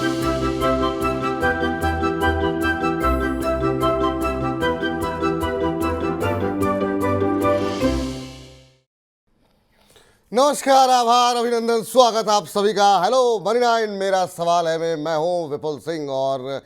नमस्कार, आभार, अभिनंदन, स्वागत आप सभी का। हेलो मनी 9, मेरा सवाल है मैं हूं विपुल सिंह। और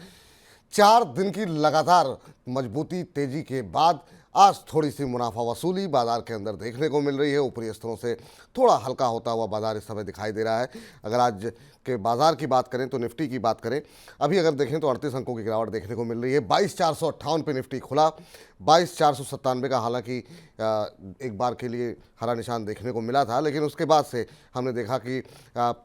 4 दिन की लगातार मजबूती तेजी के बाद आज थोड़ी सी मुनाफा वसूली बाजार के अंदर देखने को मिल रही है। ऊपरी स्तरों से थोड़ा हल्का होता हुआ बाजार इस समय दिखाई दे रहा है। अगर आज के बाजार की बात करें तो निफ्टी की बात करें, अभी अगर देखें तो 38 अंकों की गिरावट देखने को मिल रही है। 22,458 पे निफ्टी खुला, 22,497 का हालांकि एक बार के लिए हरा निशान देखने को मिला था, लेकिन उसके बाद से हमने देखा कि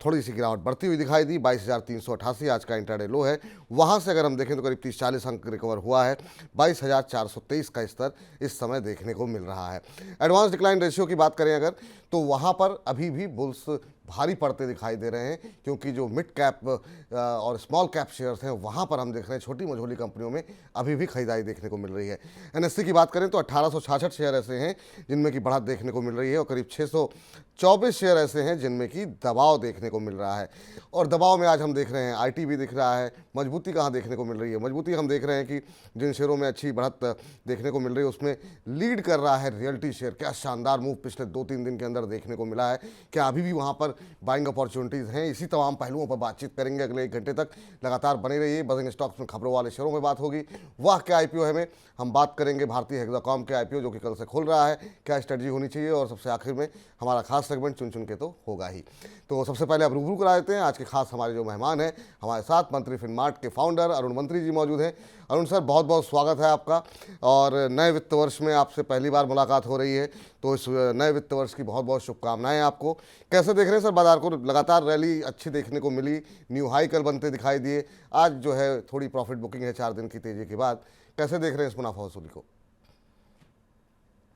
थोड़ी सी गिरावट बढ़ती हुई दिखाई दी। 22,388 आज का इंट्राडे लो है। वहाँ से अगर हम देखें तो करीब 30-40 अंक रिकवर हुआ है। 22,423 का स्तर इस समय देखने को मिल रहा है। एडवांस डिक्लाइन रेशियो की बात करें अगर, तो वहाँ पर अभी भी बुल्स भारी पड़ते दिखाई दे रहे हैं, क्योंकि जो मिड कैप और स्मॉल कैप शेयर्स हैं वहाँ पर हम देख रहे हैं छोटी मझोली कंपनियों में अभी भी खरीदारी देखने को मिल रही है। एनएससी की बात करें तो 1866 शेयर ऐसे हैं जिनमें कि बढ़त देखने को मिल रही है, और करीब 624 शेयर ऐसे हैं जिनमें कि दबाव देखने को मिल रहा है। और दबाव में आज हम देख रहे हैं आईटी भी दिख रहा है। मजबूती कहाँ देखने को मिल रही है? मजबूती हम देख रहे हैं कि जिन शेयरों में अच्छी बढ़त देखने को मिल रही है उसमें लीड कर रहा है रियल्टी शेयर। क्या शानदार मूव पिछले 2-3 दिन के अंदर देखने को मिला है। क्या अभी भी वहाँ पर बाइंग अपॉर्चुनिटीज़ हैं? इसी तमाम पहलुओं पर बातचीत करेंगे। अगले 1 घंटे तक लगातार बने रहिए। बजिंग स्टॉक्स में खबरों वाले शेयरों में बात होगी। वाह क्या आईपीओ है में हम बात करेंगे भारतीय हेक्साकॉम के आईपीओ जो कि कल से खुल रहा है, क्या स्ट्रेटजी होनी चाहिए, और सबसे आखिर में हमारा खास सेगमेंट चुन चुन के तो होगा ही। तो सबसे पहले अब रूबरू करा देते हैं आज के खास हमारे जो मेहमान हैं। हमारे साथ मंत्री फिनमार्ट के फाउंडर अरुण मंत्री जी मौजूद हैं। अरुण सर, बहुत बहुत स्वागत है आपका। और नए वित्त वर्ष में आपसे पहली बार मुलाकात हो रही है, तो इस नए वित्त वर्ष की बहुत बहुत शुभकामनाएं आपको। कैसे देख रहे हैं सर बाजार को? लगातार रैली अच्छी देखने को मिली, न्यू हाई कल बनते दिखाई दिए। आज जो है थोड़ी प्रॉफिट बुकिंग है 4 दिन की तेजी के बाद। कैसे देख रहे हैं इस मुनाफा वसूली को?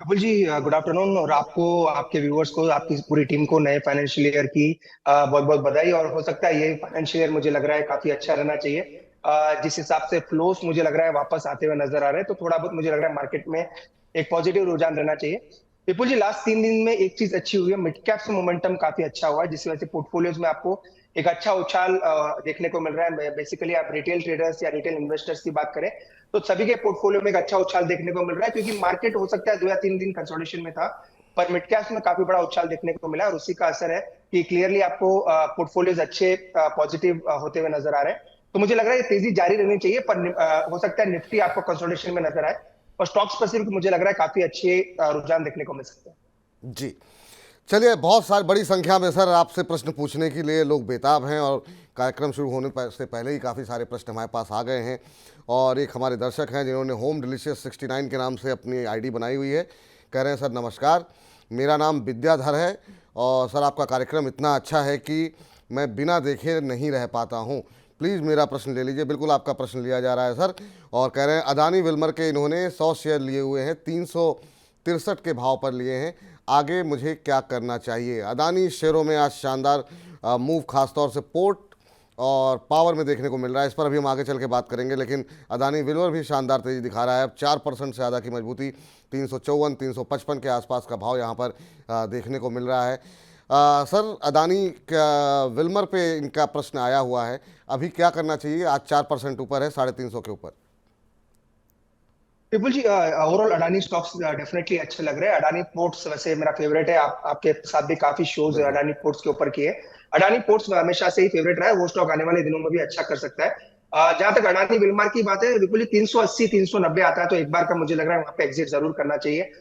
विपुल जी, गुड आफ्टरनून। और आपको, आपके व्यूअर्स को, आपकी पूरी टीम को नए फाइनेंशियल ईयर की बहुत बहुत बधाई। और हो सकता है ये फाइनेंशियल ईयर मुझे लग रहा है काफी अच्छा रहना चाहिए। जिस हिसाब से फ्लोस मुझे लग रहा है वापस आते हुए नजर आ रहे हैं, तो थोड़ा बहुत मुझे लग रहा है मार्केट में एक पॉजिटिव रुझान रहना चाहिए। विपुल जी, लास्ट 3 दिन में एक चीज अच्छी हुई है, मिड कैप से मोमेंटम काफी अच्छा हुआ है, जिस वजह से पोर्टफोलियोज में आपको एक अच्छा उछाल देखने को मिल रहा है। बेसिकली आप रिटेल ट्रेडर्स या रिटेल इन्वेस्टर्स की बात करें तो सभी के पोर्टफोलियो में एक अच्छा उछाल देखने को मिल रहा है, क्योंकि मार्केट हो सकता है 2 या 3 दिन कंसोलिडेशन में था, पर मिड कैप्स में काफी बड़ा उछाल देखने को मिला। और उसी का असर है कि क्लियरली आपको पोर्टफोलियोज अच्छे पॉजिटिव होते हुए नजर आ रहे हैं। तो मुझे लग रहा है ये तेजी जारी रहनी चाहिए, पर हो सकता है निफ्टी आपको कंसोलिडेशन में नजर आए, और स्टॉक स्पेसिफिक मुझे लग रहा है काफी अच्छे रुझान देखने को मिल सकते हैं। जी, चलिए, बहुत सारी बड़ी संख्या में सर आपसे प्रश्न पूछने के लिए लोग बेताब हैं, और कार्यक्रम शुरू होने से पहले ही काफ़ी सारे प्रश्न हमारे पास आ गए हैं। और एक हमारे दर्शक हैं जिन्होंने होम डिलीशियस 69 के नाम से अपनी आईडी बनाई हुई है। कह रहे हैं सर नमस्कार, मेरा नाम विद्याधर है, और सर आपका कार्यक्रम इतना अच्छा है कि मैं बिना देखे नहीं रह पाता हूँ। प्लीज़ मेरा प्रश्न ले लीजिए। बिल्कुल आपका प्रश्न लिया जा रहा है सर। और कह रहे हैं अदानी विल्मर के इन्होंने 100 शेयर लिए हुए हैं, 363 के भाव पर लिए हैं, आगे मुझे क्या करना चाहिए? अदानी शेयरों में आज शानदार मूव खासतौर से पोर्ट और पावर में देखने को मिल रहा है। इस पर अभी हम आगे चल के बात करेंगे, लेकिन अदानी विल्मर भी शानदार तेजी दिखा रहा है। अब 4% से ज़्यादा की मजबूती, 354-355 के आसपास का भाव यहाँ पर देखने को मिल रहा है। सर, अदानी का विल्मर पे इनका प्रश्न आया हुआ है, अभी क्या करना चाहिए? आज 4% ऊपर है, 350 के ऊपर। विपुल जी, ओवरऑल अडानी स्टॉक्स डेफिनेटली अच्छे लग रहे हैं। अडानी पोर्ट्स वैसे मेरा फेवरेट है। आपके साथ भी काफी शोज बिल्कुल। अडानी पोर्ट्स के ऊपर किए। अडानी पोर्ट्स हमेशा से ही फेवरेट रहा है, वो स्टॉक आने वाले दिनों में भी अच्छा कर सकता है। जहां तक अडानी विल्मार की बात है, विपुल जी 380-390 आता है तो एक बार का मुझे लग रहा है वहां पे एग्जिट जरूर करना चाहिए।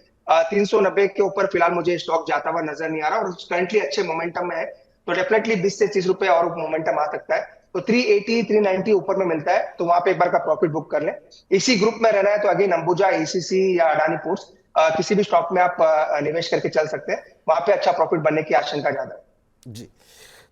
390 के ऊपर फिलहाल मुझे स्टॉक जाता हुआ नजर नहीं आ रहा, और करंटली अच्छे मोमेंटम में है, तो डेफिनेटली 20 से 30 रुपए और मोमेंटम आ सकता है। तो 380-390 ऊपर में मिलता है, तो वहां पे एक बार का प्रॉफिट बुक कर लें। इसी ग्रुप में रहना है तो अगेन अंबुजा, एसीसी या अडानी पोर्ट्स, किसी भी स्टॉक में आप निवेश करके चल सकते हैं, वहां पे अच्छा प्रॉफिट बनने की आशंका ज्यादा है। जी,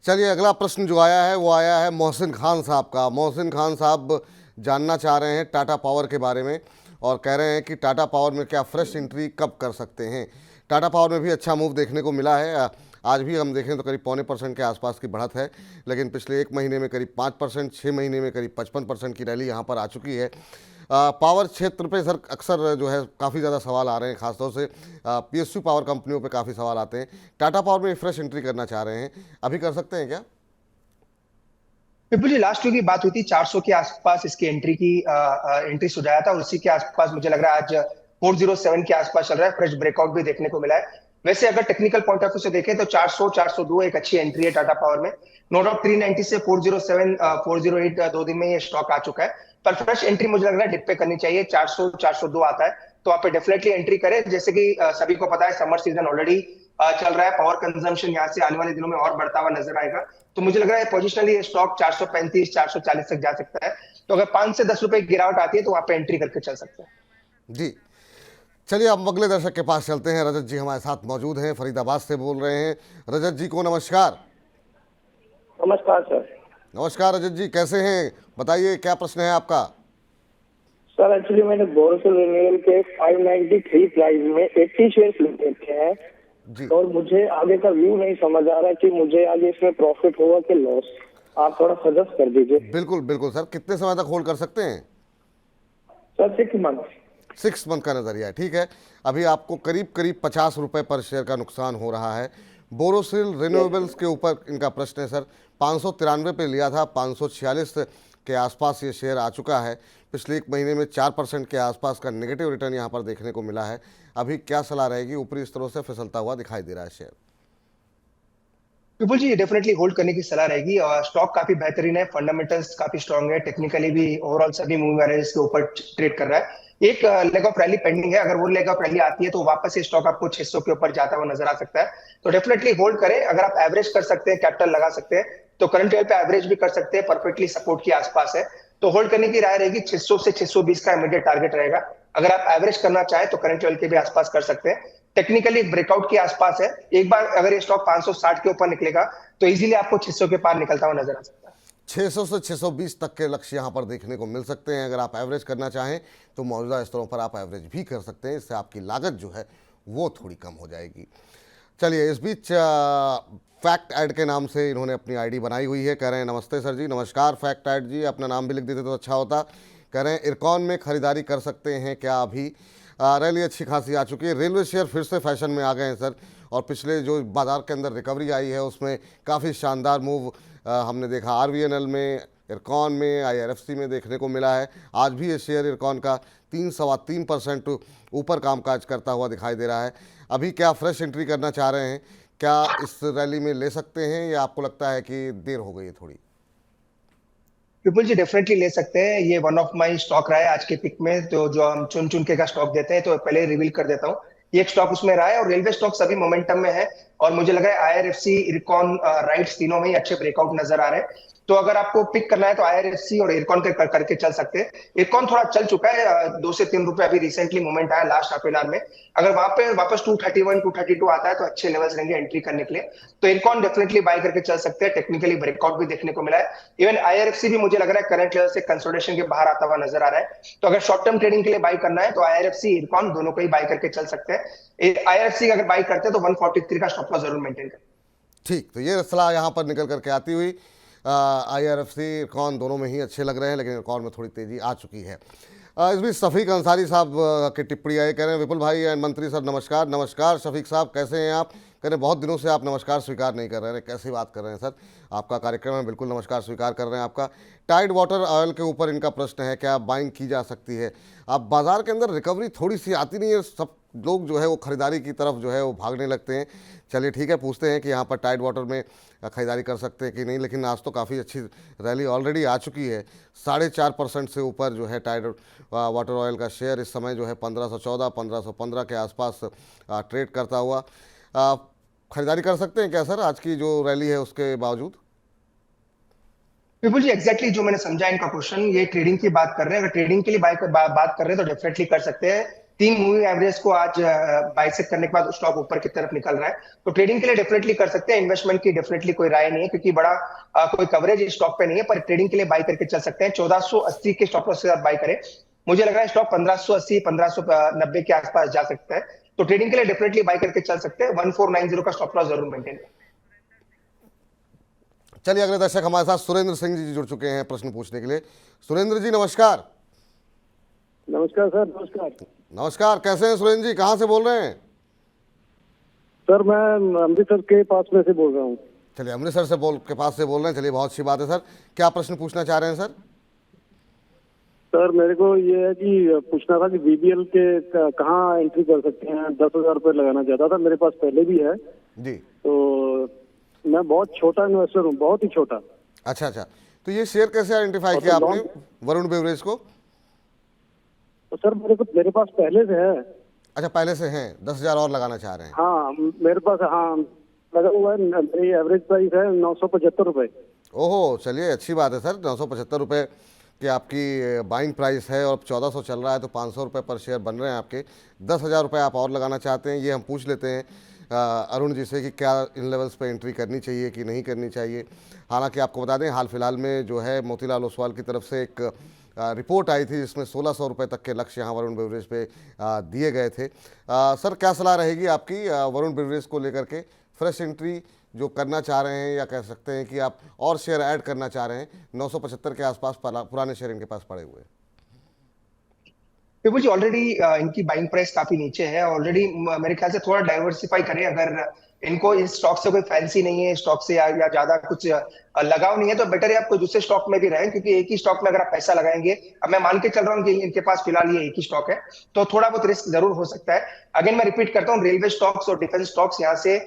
चलिए, अगला प्रश्न जो आया है वो आया है मोहसिन खान साहब का। मोहसिन खान साहब जानना चाह रहे हैं टाटा पावर के बारे में, और कह रहे हैं कि टाटा पावर में क्या फ्रेश एंट्री कब कर सकते हैं? टाटा पावर में भी अच्छा मूव देखने को मिला है। आज भी हम देखें तो करीब 0.25% के आसपास की बढ़त है, लेकिन पिछले 1 महीने में करीब 5%, 6 महीने में करीब 55% की रैली यहाँ पर आ चुकी है। पावर क्षेत्र पे सर अक्सर जो है काफ़ी ज़्यादा सवाल आ रहे हैं, खासतौर से पीएसयू पावर कंपनियों पे काफ़ी सवाल आते हैं। टाटा पावर में फ्रेश एंट्री करना चाह रहे हैं, अभी कर सकते हैं क्या? विपुल जी, लास्ट वीक की बात हुई थी 400 के आसपास इसकी एंट्री सुझाया था, और उसी के आसपास मुझे लग रहा है आज 407 के आसपास चल रहा है। फ्रेश ब्रेकआउट भी देखने को मिला है। वैसे अगर टेक्निकल पॉइंट ऑफ व्यू से देखें तो 400 402 एक अच्छी एंट्री है टाटा पावर में। नो डाउट 390 से 407 408 2 दिन में ये स्टॉक आ चुका है, पर फ्रेश एंट्री मुझे लग रहा है डिप पे करनी चाहिए। 400 402 आता है तो आप पे डेफिनेटली एंट्री करें। जैसे कि सभी को पता है समर सीजन ऑलरेडी चल रहा है, पावर कंजम्पशन यहाँ से आने वाले दिनों में और बढ़ता हुआ नजर आएगा। तो मुझे लग रहा है पोजिशनली ये स्टॉक 435 440 तक जा सकता है। तो अगर 5 से 10 रुपए की गिरावट आती है तो वहां पे एंट्री करके चल सकते हैं। जी, चलिए अब अगले दर्शक के पास चलते हैं। रजत जी हमारे साथ मौजूद हैं, फरीदाबाद से बोल रहे हैं। रजत जी को नमस्कार। नमस्कार सर। नमस्कार रजत जी, कैसे हैं? बताइए क्या प्रश्न है आपका? सर एक्चुअली मैंने बोरोसिल रिन्यूअल के 593 प्राइस में 80 शेयर्स लेते हैं जी, और मुझे आगे का व्यू नहीं समझ आ रहा कि मुझे आगे इसमें प्रॉफिट होगा कि लॉस। आप थोड़ा सजेस्ट कर दीजिए। बिल्कुल बिल्कुल सर, कितने समय तक होल्ड कर सकते हैं? Sir 6 month. 6 मंथ का नजरिया है, ठीक है। अभी आपको करीब करीब 50 रुपए पर शेयर का नुकसान हो रहा है। बोरोसिल रिन्यूएबल्स के ऊपर इनका प्रश्न है सर। 593 पे लिया था, 546 के आसपास ये शेयर आ चुका है। पिछले एक महीने में 4% के आसपास का नेगेटिव रिटर्न यहाँ पर देखने को मिला है। अभी क्या सलाह रहेगी? ऊपरी स्तरों से फिसलता हुआ दिखाई दे रहा है शेयर। विपुल जी, ये डेफिनेटली होल्ड करने की सलाह रहेगी। और स्टॉक काफी बेहतरीन है, फंडामेंटल्स काफी स्ट्रांग है, टेक्निकली भी ओवरऑल सभी मूविंग एवरेज के ऊपर ट्रेड कर रहा है। एक लेग ऑफ रैली पेंडिंग है, अगर वो लेग ऑफ रैली आती है तो वापस ये स्टॉक आपको 600 के ऊपर जाता हुआ नजर आ सकता है। तो डेफिनेटली होल्ड करें। अगर आप एवरेज कर सकते हैं, कैपिटल लगा सकते हैं, तो करंट लेवल पे एवरेज भी कर सकते हैं, परफेक्टली सपोर्ट के आसपास है। तो होल्ड करने की राय रहेगी। 600 से 620 का इमीडिएट टारगेट रहेगा। अगर आप एवरेज करना चाहें तो करंट लेवल के भी आसपास कर सकते हैं। टेक्निकली ब्रेकआउट के आसपास है। एक बार अगर ये स्टॉक 560 के ऊपर निकलेगा तो इजीली आपको 600 के पार निकलता हुआ नजर आ सकता है। 600 से 620 तक के लक्ष्य यहाँ पर देखने को मिल सकते हैं। अगर आप एवरेज करना चाहें तो मौजूदा स्तरों पर आप एवरेज भी कर सकते हैं। इससे आपकी लागत जो है वो थोड़ी कम हो जाएगी। चलिए, इस बीच फैक्ट ऐड के नाम से इन्होंने अपनी आईडी बनाई हुई है। कह रहे हैं नमस्ते सर जी। नमस्कार फैक्ट ऐड जी, अपना नाम भी लिख देते तो अच्छा होता। कह रहे हैं इरकॉन में खरीदारी कर सकते हैं क्या? अभी रैली अच्छी खासी आ चुकी है। रेलवे शेयर फिर से फैशन में आ गए हैं सर, और पिछले जो बाजार के अंदर रिकवरी आई है उसमें काफ़ी शानदार मूव हमने देखा। आरवीएनएल में, इरकॉन में, आईआरएफसी में देखने को मिला है। आज भी ये शेयर इरकॉन का 3-3.25% ऊपर कामकाज करता हुआ दिखाई दे रहा है। अभी क्या फ्रेश एंट्री करना चाह रहे हैं? क्या इस रैली में ले सकते हैं या आपको लगता है कि देर हो गई है थोड़ी? विपुल जी, डेफिनेटली ले सकते हैं। ये वन ऑफ माई स्टॉक रहा है आज के पिक में। तो जो हम चुन चुन के का स्टॉक देते हैं तो पहले रिवील कर देता हूँ। ये एक स्टॉक उसमें रहा है, और रेलवे स्टॉक सभी मोमेंटम में है। और मुझे लगा है आईआरएफसी, इरकॉन, राइट्स तीनों में ही अच्छे ब्रेकआउट नजर आ रहे हैं। तो अगर आपको पिक करना है तो आईआरएफसी और इरकॉन करके चल सकते हैं। इरकॉन थोड़ा चल चुका है, 2 से 3 रुपए अभी रिसेंटली मूवमेंट आया लास्ट हाफ एन आवर में। अगर वहां पे वापस 231 232 आता है तो अच्छे लेवल्स रहेंगे एंट्री करने के लिए। तो इरकॉन डेफिनेटली बाय करके चल सकते हैं। टेक्निकली ब्रेकआउट भी देखने को मिला है। इवन आईआरएफसी भी मुझे लग रहा है करंट लेवल से कंसोलिडेशन के बाहर आता हुआ नजर आ रहा है। तो अगर शॉर्ट टर्म ट्रेडिंग के लिए बाय करना है तो आईआरएफसी, इरकॉन दोनों को ही बाय करके चल सकते हैं। आईआरएफसी अगर बाय करते हैं तो 143 का स्टॉप लॉस जरूर मेंटेन करें। ठीक, तो ये सलाह यहाँ पर निकल करके आती हुई आईआरएफसी, इरकॉन दोनों में ही अच्छे लग रहे हैं, लेकिन इरकॉन में थोड़ी तेज़ी आ चुकी है। इस बीच शफीक अंसारी साहब की टिप्पणी आई। कह रहे हैं विपुल भाई एंड मंत्री सर नमस्कार। नमस्कार शफीक साहब, कैसे हैं आप? कह रहे हैं बहुत दिनों से आप नमस्कार स्वीकार नहीं कर रहे हैं। कैसी बात कर रहे हैं सर? आपका कार्यक्रम है, बिल्कुल नमस्कार स्वीकार कर रहे हैं आपका। टाइड वाटर ऑयल के ऊपर इनका प्रश्न है, क्या बाइंग की जा सकती है? अब बाजार के अंदर रिकवरी थोड़ी सी आती नहीं है, सब लोग जो है वो खरीदारी की तरफ जो है वो भागने लगते हैं। चलिए ठीक है, पूछते हैं कि यहाँ पर टाइड वाटर में खरीदारी कर सकते हैं कि नहीं। लेकिन आज तो काफ़ी अच्छी रैली ऑलरेडी आ चुकी है। 4.5% से ऊपर जो है टाइड वाटर ऑयल का शेयर इस समय जो है 1514 1515 के आसपास ट्रेड करता हुआ। खरीदारी कर सकते हैं क्या सर आज की जो रैली है उसके बावजूद? विपुल जी, एग्जैक्टली जो मैंने समझा इनका क्वेश्चन, ये ट्रेडिंग की बात कर रहे हैं। अगर ट्रेडिंग के लिए बात कर रहे हैं तो डेफिनेटली कर सकते हैं। 3 मूविंग एवरेज को आज बाइसेक्ट करने के बाद स्टॉक ऊपर की तरफ निकल रहा है, तो ट्रेडिंग के लिए डेफिनेटली कर सकते हैं। इन्वेस्टमेंट की डेफिनेटली कोई राय नहीं है, क्योंकि बड़ा कोई कवरेज स्टॉक पे नहीं है, पर ट्रेडिंग के लिए बाय करके चल सकते हैं। 1480 के स्टॉप लॉस के साथ बाय करें। मुझे लग रहा है स्टॉक 1580 1590 के आसपास जा सकता है। तो ट्रेडिंग के लिए डेफिनेटली बाय करके चल सकते हैं। 1490 का स्टॉप लॉस जरूर मेंटेन करें। चलिए, अगले दर्शक हमारे साथ सुरेंद्र सिंह जी जुड़ चुके हैं प्रश्न पूछने के लिए। सुरेंद्र जी नमस्कार। नमस्कार सर। नमस्कार। नमस्कार, कैसे हैं सुरेंद्र जी? कहाँ से बोल रहे हैं? सर मैं अमृतसर के पास में से बोल रहा हूँ। चलिए अमृतसर से के पास से बोल रहे हैं, चलिए बहुत अच्छी बात है सर। क्या प्रश्न पूछना चाह रहे हैं सर? सर मेरे को ये है कि पूछना था कि बीबीएल के कहाँ एंट्री कर सकते हैं। 10,000 रुपये लगाना चाहता था, मेरे पास पहले भी है। जी। तो मैं बहुत छोटा इन्वेस्टर हूँ, बहुत ही छोटा। अच्छा अच्छा, तो ये शेयर कैसे आइडेंटिफाई और किया तो आपने वरुण बेवरेज को? तो सर मेरे पास पहले से है। अच्छा, पहले से हैं, 10,000 और लगाना चाह रहे हैं। हाँ मेरे पास, हाँ लगा हुआ है। मेरी एवरेज प्राइस है 975 रुपये। ओहो, चलिए अच्छी बात है सर। 975 रुपये की आपकी बाइंग प्राइस है और 1400 चल रहा है, तो 500 रुपये पर शेयर बन रहे हैं आपके। 10,000 रुपये आप और लगाना चाहते हैं। ये हम पूछ लेते हैं अरुण जी से कि क्या इन लेवल्स पे एंट्री करनी चाहिए कि नहीं करनी चाहिए। हालांकि आपको बता दें, हाल फिलहाल में जो है मोतीलाल ओसवाल की तरफ से एक रिपोर्ट आई थी जिसमें 1600 रुपये तक के लक्ष्य यहाँ वरुण बेवरेज पे दिए गए थे। सर क्या सलाह रहेगी आपकी वरुण बेवरेज को लेकर के? फ्रेश एंट्री जो करना चाह रहे हैं, या कह सकते हैं कि आप और शेयर ऐड करना चाह रहे हैं? 975 के आसपास पुराने शेयर इनके पास पड़े हुए हैं। विपुल जी, ऑलरेडी इनकी बाइंग प्राइस काफी नीचे है ऑलरेडी। मेरे ख्याल से थोड़ा डाइवर्सिफाई करें। अगर इनको इस स्टॉक से कोई फैंसी नहीं है, स्टॉक से या ज्यादा कुछ लगाव नहीं है, तो बेटर है आप कोई दूसरे स्टॉक में भी रहें, क्योंकि एक ही स्टॉक में अगर आप पैसा लगाएंगे, अब मैं मान के चल रहा हूँ कि इनके पास फिलहाल ये एक ही स्टॉक है, तो थोड़ा बहुत रिस्क जरूर हो सकता है। अगेन मैं रिपीट करता हूँ, रेलवे स्टॉक्स और डिफेंस स्टॉक्स यहाँ से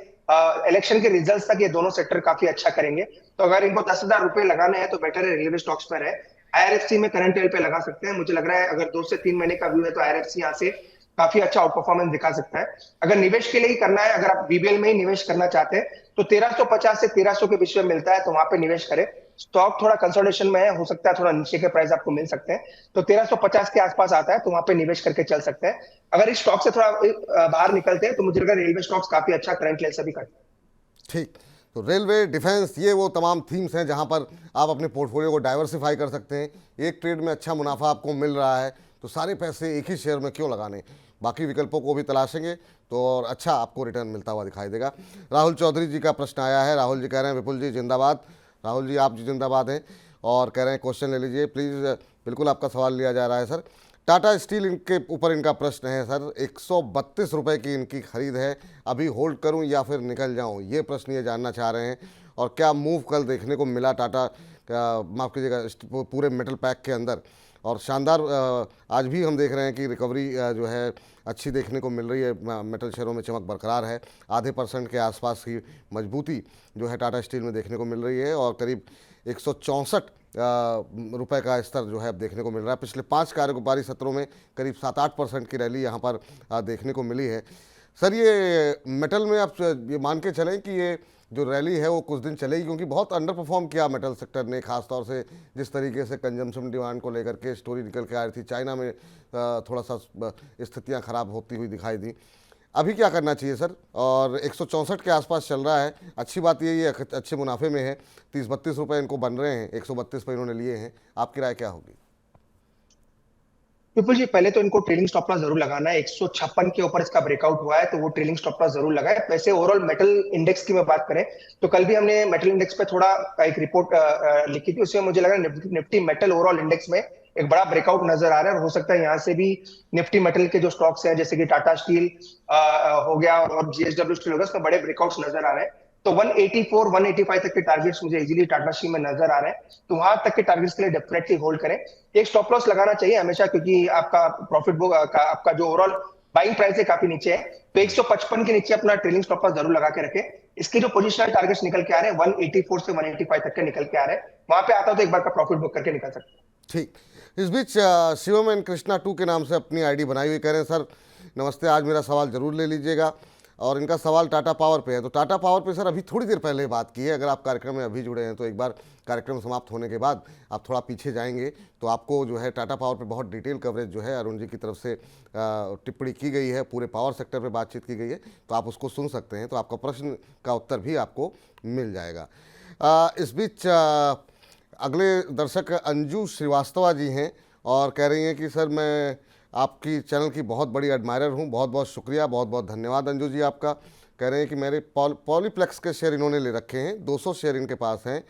इलेक्शन के रिजल्ट तक ये दोनों सेक्टर काफी अच्छा करेंगे। तो अगर इनको 10,000 रुपए लगाने हैं तो बेटर है रेलवे स्टॉक्स पर है। आईआरएफसी में करंट लेवल पे लगा सकते हैं। मुझे लग रहा है अगर 2 से 3 महीने का व्यू है तो आईआरएफसी यहाँ से काफी अच्छा आउट परफॉर्मेंस दिखा सकता है। अगर निवेश के लिए ही करना है, अगर आप बीबीएल में ही निवेश करना चाहते हैं, तो 1350 से 1300 के बीच में मिलता है, तो वहां पे निवेश करें। स्टॉक थोड़ा कंसोलिडेशन में है, हो सकता है थोड़ा नीचे के प्राइस आपको मिल सकते हैं, तो 1350 के आसपास आता है, तो वहां पे निवेश करके चल सकते हैं। अगर इस स्टॉक से थोड़ा बाहर निकलते हैं तो मुझे लग रहा है रेलवे स्टॉक्स काफी अच्छा करंट लेवल से भी करते हैं। ठीक, तो रेलवे, डिफेंस, ये वो तमाम थीम्स हैं जहां पर आप अपने पोर्टफोलियो को डाइवर्सिफाई कर सकते हैं। एक ट्रेड में अच्छा मुनाफा आपको मिल रहा है, तो सारे पैसे एक ही शेयर में क्यों लगाने? बाकी विकल्पों को भी तलाशेंगे तो और अच्छा आपको रिटर्न मिलता हुआ दिखाई देगा। राहुल चौधरी जी का प्रश्न आया है। राहुल जी कह रहे हैं, विपुल जी जिंदाबाद। राहुल जी, आप जी जिंदाबाद हैं, और कह रहे हैं क्वेश्चन ले लीजिए प्लीज़। बिल्कुल आपका सवाल लिया जा रहा है सर। टाटा स्टील इनके ऊपर इनका प्रश्न है सर। 132 रुपये की इनकी खरीद है, अभी होल्ड करूं या फिर निकल जाऊं, ये प्रश्न ये जानना चाह रहे हैं। और क्या मूव कल देखने को मिला टाटा, माफ़ कीजिएगा, पूरे मेटल पैक के अंदर? और शानदार आज भी हम देख रहे हैं कि रिकवरी जो है अच्छी देखने को मिल रही है। मेटल शेयरों में चमक बरकरार है। आधे % के आसपास की मजबूती जो है टाटा स्टील में देखने को मिल रही है, और करीब 164 रुपए का स्तर जो है अब देखने को मिल रहा है। पिछले 5 कारोबारी सत्रों में करीब 7-8% की रैली यहाँ पर देखने को मिली है। सर ये मेटल में आप ये मान के चलें कि ये जो रैली है वो कुछ दिन चलेगी, क्योंकि बहुत अंडर परफॉर्म किया मेटल सेक्टर ने, खासतौर से जिस तरीके से कंजम्पशन डिमांड को लेकर के स्टोरी निकल के आ रही थी। चाइना में थोड़ा सा स्थितियाँ खराब होती हुई दिखाई दी। अभी क्या करना चाहिए सर? और 164 के आसपास चल रहा है। अच्छी बात ये अच्छे मुनाफे में है। 30-32 रुपये इनको बन रहे हैं, 132 पे इन्होंने लिए हैं। आपकी राय क्या होगी? विपुल जी, पहले तो इनको ट्रेलिंग स्टॉप लॉस जरूर लगाना है। 156 के ऊपर इसका ब्रेकआउट हुआ है, तो वो ट्रेलिंग स्टॉप लॉस जरूर लगाए। वैसे ओवरऑल मेटल इंडेक्स की मैं बात करें तो कल भी हमने मेटल इंडेक्स पे थोड़ा एक रिपोर्ट लिखी थी, उसमें मुझे लगा निफ्टी मेटल ओवरऑल इंडेक्स में एक बड़ा ब्रेकआउट नजर आ रहा है, और हो सकता है यहाँ से भी निफ्टी मेटल के जो स्टॉक्स हैं, जैसे कि टाटा स्टील हो गया और जीएसडब्ल्यू स्टील हो गया, उसमें बड़े ब्रेकआउट्स नजर आ रहे हैं। तो 184 185 तक के टारगेट्स मुझे इजीली टाटा स्टील में नजर आ रहे हैं, तो वहां तक के टारगेट्स के लिए डेफिनेटली होल्ड करें। एक स्टॉप लॉस लगाना चाहिए हमेशा, क्योंकि आपका प्रॉफिट बुक आपका जो ओवरऑल बाइंग प्राइस है काफी नीचे है, तो 155 के नीचे अपना ट्रेलिंग स्टॉप लॉस जरूर लगा के रखें। इसके जो पोजिशनल टारगेट्स निकल के आ रहे हैं 184 से 185 तक के निकल के आ रहे हैं, वहां पे आता हो तो एक बार का प्रॉफिट बुक करके निकल सकते हैं। ठीक, इस बीच शिवम एंड कृष्णा 2 के नाम से अपनी आईडी बनाई हुई, कह रहे हैं सर नमस्ते, आज मेरा सवाल जरूर ले लीजिएगा। और इनका सवाल टाटा पावर पे है। तो टाटा पावर पे सर अभी थोड़ी देर पहले बात की है। अगर आप कार्यक्रम में अभी जुड़े हैं तो एक बार कार्यक्रम समाप्त होने के बाद आप थोड़ा पीछे जाएंगे तो आपको जो है टाटा पावर पे बहुत डिटेल कवरेज जो है अरुण जी की तरफ से टिप्पणी की गई है, पूरे पावर सेक्टर पे बातचीत की गई है, तो आप उसको सुन सकते हैं। तो आपका प्रश्न का उत्तर भी आपको मिल जाएगा। इस बीच अगले दर्शक अंजू श्रीवास्तवा जी हैं और कह रही हैं कि सर मैं आपकी चैनल की बहुत बड़ी एडमायरर हूं। बहुत बहुत शुक्रिया, बहुत बहुत धन्यवाद अंजू जी आपका। कह रहे हैं कि मेरे पॉलीप्लेक्स के शेयर इन्होंने ले रखे हैं, 200 शेयर इनके पास हैं।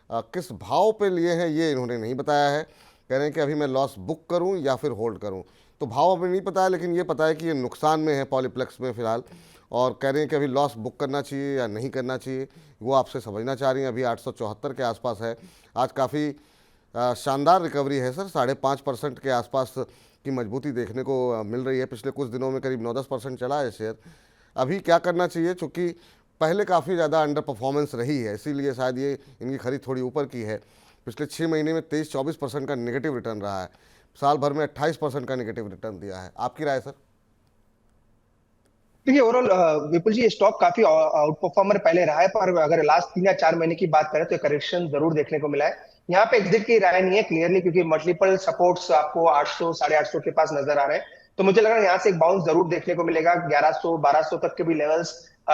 किस भाव पे लिए हैं ये इन्होंने नहीं बताया है। कह रहे हैं कि अभी मैं लॉस बुक करूं या फिर होल्ड करूं। तो भाव अभी नहीं पता है, लेकिन ये पता है कि ये नुकसान में है पॉलीप्लेक्स में फ़िलहाल, और कह रही हैं कि अभी लॉस बुक करना चाहिए या नहीं करना चाहिए, वो आपसे समझना चाह रही हैं। अभी 874 के आसपास है, आज काफ़ी शानदार रिकवरी है सर, 5.5% के आसपास की मजबूती देखने को मिल रही है। पिछले कुछ दिनों में करीब 9-10% चला है शेयर। अभी क्या करना चाहिए, चूँकि पहले काफ़ी ज़्यादा अंडर परफॉर्मेंस रही है, इसीलिए शायद ये इनकी खरीद थोड़ी ऊपर की है। पिछले 6 महीने में 23-24% का नेगेटिव रिटर्न रहा है, साल भर में 28% का नेगेटिव रिटर्न दिया है। आपकी राय सर? देखिए ओवरऑल विपुल जी, स्टॉक काफी आउट परफॉर्मर पहले रहा है, पर अगर लास्ट 3 या 4 महीने की बात करें तो करेक्शन जरूर देखने को मिला है। यहाँ पे एग्जिट की राय नहीं है क्लियरली, क्योंकि मल्टीपल सपोर्ट्स आपको 800 850 के पास नजर आ रहे हैं। तो मुझे लग रहा है यहाँ से एक बाउंस जरूर देखने को मिलेगा। 1100 1200 तक के भी लेवल्स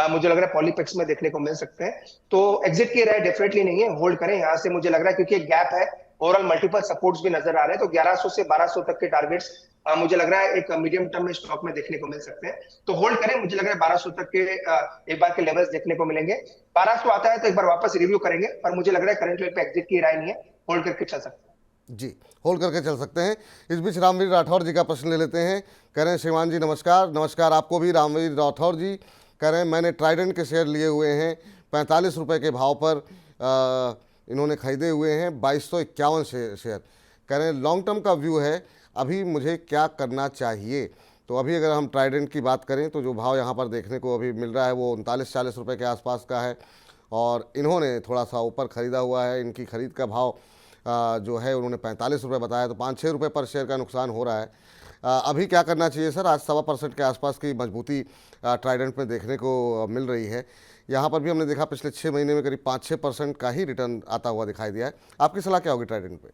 मुझे लग रहा है पॉलीपेक्स में देखने को मिल सकते हैं। तो एग्जिट की राय डेफिनेटली नहीं है, होल्ड करें यहाँ से। मुझे लग रहा है क्योंकि एक गैप है, ओवरऑल मल्टीपल सपोर्ट्स भी नजर आ रहे हैं, तो 1100 से 1200 तक के टारगेट्स मुझे लग रहा है एक मीडियम टर्म में स्टॉक में देखने को मिल सकते हैं। तो होल्ड करें, मुझे लग रहा है 1200 तक के एक बार के लेवल्स देखने को मिलेंगे। 1200 आता है तो एक बार वापस रिव्यू करेंगे, पर मुझे लग रहा है करंट लेवल पे एग्जिट की राय नहीं है, होल्ड करके चल सकते हैं। जी, होल्ड करके चल सकते हैं। इस बीच रामवीर राठौर जी का प्रश्न ले लेते हैं। कह रहे हैं श्रीमान जी नमस्कार। नमस्कार आपको भी रामवीर राठौर जी। कह रहे हैं मैंने ट्राइडेंट के शेयर लिए हुए हैं, 45 रुपये के भाव पर इन्होंने खरीदे हुए हैं, 2251 शेयर। कह रहे हैं लॉन्ग टर्म का व्यू है, अभी मुझे क्या करना चाहिए? तो अभी अगर हम ट्राइडेंट की बात करें तो जो भाव यहाँ पर देखने को अभी मिल रहा है वो 39-40 रुपये के आसपास का है, और इन्होंने थोड़ा सा ऊपर ख़रीदा हुआ है। इनकी ख़रीद का भाव जो है उन्होंने 45 रुपये बताया, तो 5-6 रुपये पर शेयर का नुकसान हो रहा है। अभी क्या करना चाहिए सर? आज 1.25% के आसपास की मजबूती ट्राइडेंट में देखने को मिल रही है। यहाँ पर भी हमने देखा पिछले 6 महीने में करीब 5-6% का ही रिटर्न आता हुआ दिखाई दिया है। आपकी सलाह क्या होगी ट्राइडेंट पे?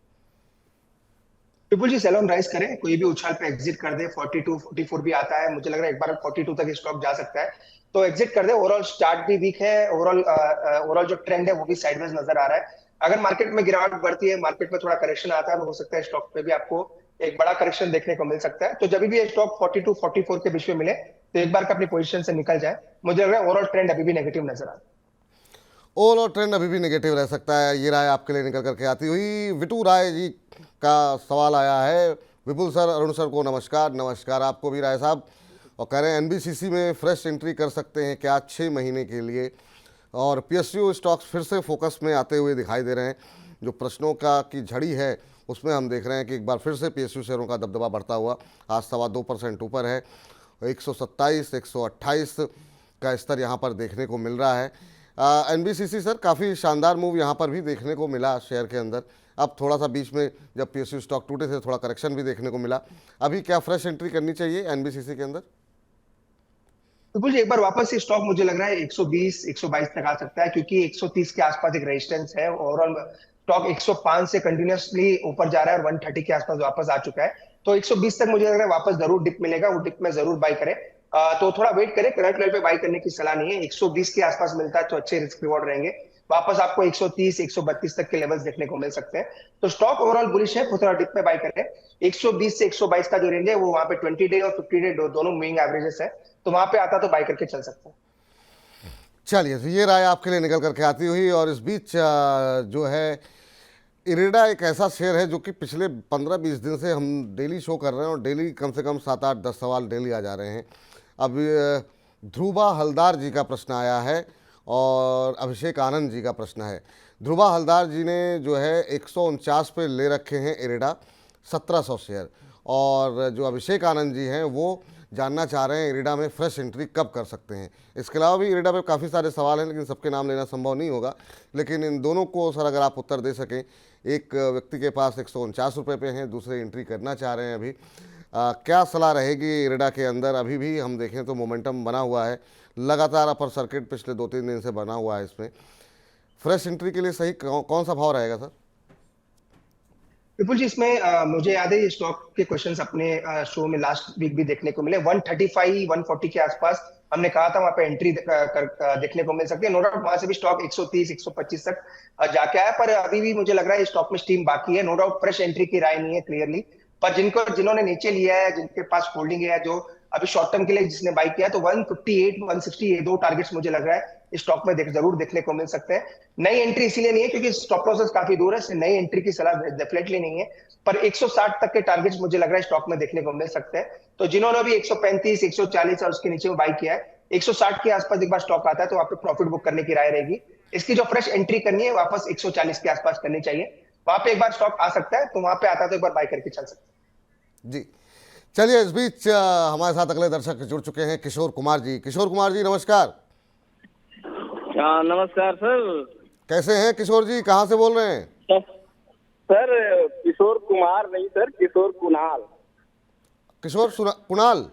विपुल जी, सेल ऑन राइज करें, कोई भी उछाल पे एग्जिट कर दे। 42 44 भी आता है, मुझे लग रहा है एक बार 42 तक स्टॉक जा सकता है, तो एग्जिट कर दे। ओवरऑल स्टार्ट भी वीक है, ओवरऑल जो ट्रेंड है वो भी साइडवेज नजर आ रहा है। अगर मार्केट में गिरावट बढ़ती है, मार्केट में थोड़ा करेक्शन आता है, तो हो सकता है स्टॉक पे भी आपको एक बड़ा करेक्शन देखने को मिल सकता है। तो जब भी ये स्टॉक 42 44 के बीच में मिले तो एक बार का अपनी पोजीशन से निकल जाए। मुझे लग रहा है ओवरऑल ट्रेंड अभी भी नेगेटिव नजर आ रहा है। ओवरऑल ट्रेंड अभी भी नेगेटिव रह सकता है, ये राय आपके लिए निकल करके आती हुई। विटू राय जी का सवाल आया है। विपुल सर, अरुण सर को नमस्कार। नमस्कार आपको भी राय साहब। और कह रहे हैं एनबीसीसी में फ्रेश एंट्री कर सकते हैं क्या 6 महीने के लिए? और पीएसयू स्टॉक्स फिर से फोकस में आते हुए दिखाई दे रहे हैं। जो प्रश्नों का की झड़ी है उसमें हम देख रहे हैं कि एक बार फिर से पीएसयू शेयरों का दबदबा बढ़ता हुआ आज 2.25% ऊपर है। 127 128 का स्तर यहाँ पर देखने को मिल रहा है। एनबीसीसी सर काफ़ी शानदार मूव यहाँ पर भी देखने को मिला शेयर के अंदर। अब थोड़ा सा बीच में जब पीएसयू स्टॉक टूटे थे थोड़ा करेक्शन भी देखने को मिला। अभी क्या फ्रेश एंट्री करनी चाहिए एनबीसीसी के अंदर? बिल्कुल जी, एक बार वापस से स्टॉक मुझे लग रहा है 120 122 तक आ सकता है, क्योंकि 130 के आसपास एक रेजिस्टेंस है। ओवरऑल स्टॉक 105 से कंटिन्यूअसली ऊपर जा रहा है और 130 के आसपास वापस आ चुका है। तो 120 तक मुझे लग रहा है वापस जरूर डिप मिलेगा, वो डिप में जरूर बाई करें। तो थोड़ा वेट करें, करंट लेवल पे बाई करने की सलाह नहीं है। 120 के आसपास मिलता है तो अच्छे रिस्क रिवॉर्ड रहेंगे। वापस आपको 130 132 तक के लेवल्स देखने को मिल सकते हैं। तो स्टॉक ओवरऑल बुलिश है, थोड़ा डिप में बाई करें। 120 से 122 का जो रेंज है वो वहां पे 20 डे और 50 डे दोनों मूविंग एवरेजेस है, तो वहां पे आता तो बाई करके चल सकते हैं। चलिए, तो ये राय आपके लिए निकल करके आती हुई। और इस बीच जो है इरेडा एक ऐसा शेयर है जो कि पिछले 15-20 दिन से हम डेली शो कर रहे हैं, और डेली कम से कम 7-8-10 सवाल डेली आ जा रहे हैं। अब ध्रुवा हलदार जी का प्रश्न आया है और अभिषेक आनंद जी का प्रश्न है। ध्रुवा हलदार जी ने जो है 149 पे ले रखे हैं इरेडा, 1700 शेयर। और जो अभिषेक आनंद जी हैं वो जानना चाह रहे हैं इरेडा में फ्रेश एंट्री कब कर सकते हैं। इसके अलावा भी इरेडा पे काफ़ी सारे सवाल हैं, लेकिन सबके नाम लेना संभव नहीं होगा। लेकिन इन दोनों को सर अगर आप उत्तर दे सकें। एक व्यक्ति के पास 149 रुपये पे हैं, दूसरे एंट्री करना चाह रहे हैं अभी। क्या सलाह रहेगी इरेडा के अंदर? अभी भी हम देखें तो मोमेंटम बना हुआ है, लगातार अपर सर्किट पिछले 2-3 दिन से बना हुआ है। इसमें फ्रेश एंट्री के लिए सही कौन सा भाव रहेगा सर? विपुल जी, इसमें मुझे याद है ये स्टॉक के क्वेश्चंस अपने शो में लास्ट वीक भी देखने को मिले। 135 140 के आसपास हमने कहा था वहां पे एंट्री देखने को मिल सकती है। नो डाउट वहां से भी स्टॉक 130 125 तक जाके आया, पर अभी भी मुझे लग रहा है स्टॉक में स्टीम बाकी है। नो डाउट फ्रेश एंट्री की राय नहीं है क्लियरली, पर जिन्होंने नीचे लिया है, जिनके पास होल्डिंग है, जो अभी शॉर्ट टर्म के लिए जिसने बाई किया, तो 158 160 ये दो टारगेट्स मुझे लग रहा है स्टॉक में जरूर देखने को मिल सकते हैं। नई एंट्री इसीलिए नहीं है क्योंकि स्टॉप लॉसेस काफी दूर है, नई एंट्री की सलाह डेफिनेटली नहीं है, पर 160 तक के टारगेट्स मुझे लग रहा है स्टॉक में देखने को मिल सकते हैं। तो जिन्होंने भी 135 140 और उसके नीचे में बाई किया है, 160 के आसपास एक बार स्टॉक आता है तो वहां पे प्रॉफिट बुक करने की राय रहेगी। इसकी जो फ्रेश एंट्री करनी है वापस 140 के आसपास करनी चाहिए। वहां पे एक बार स्टॉक आ सकता है, तो वहां पे आता है तो एक बार बाय करके चल सकते हैं। जी, चलिए इस बीच हमारे साथ अगले दर्शक जुड़ चुके हैं, किशोर कुमार जी। किशोर कुमार जी नमस्कार। नमस्कार सर। कैसे हैं किशोर जी, कहाँ से बोल रहे हैं? सर किशोर कुमार नहीं सर, किशोर कुणाल। कुणाल।